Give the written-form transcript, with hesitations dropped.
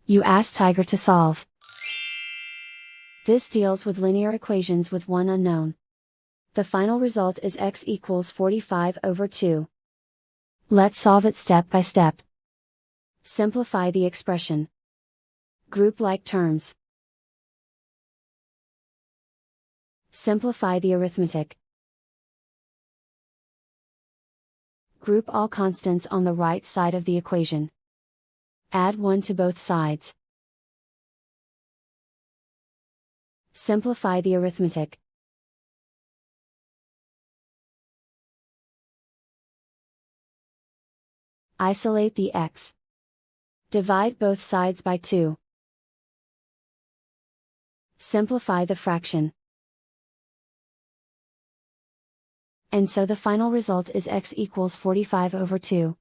You ask Tiger to solve. This deals with linear equations with one unknown. The final result is x equals 45/2. Let's solve it step by step. Simplify the expression. Group like terms. Simplify the arithmetic. Group all constants on the right side of the equation. Add 1 to both sides. Simplify the arithmetic. Isolate the x. Divide both sides by 2. Simplify the fraction. And so the final result is x equals 45/2.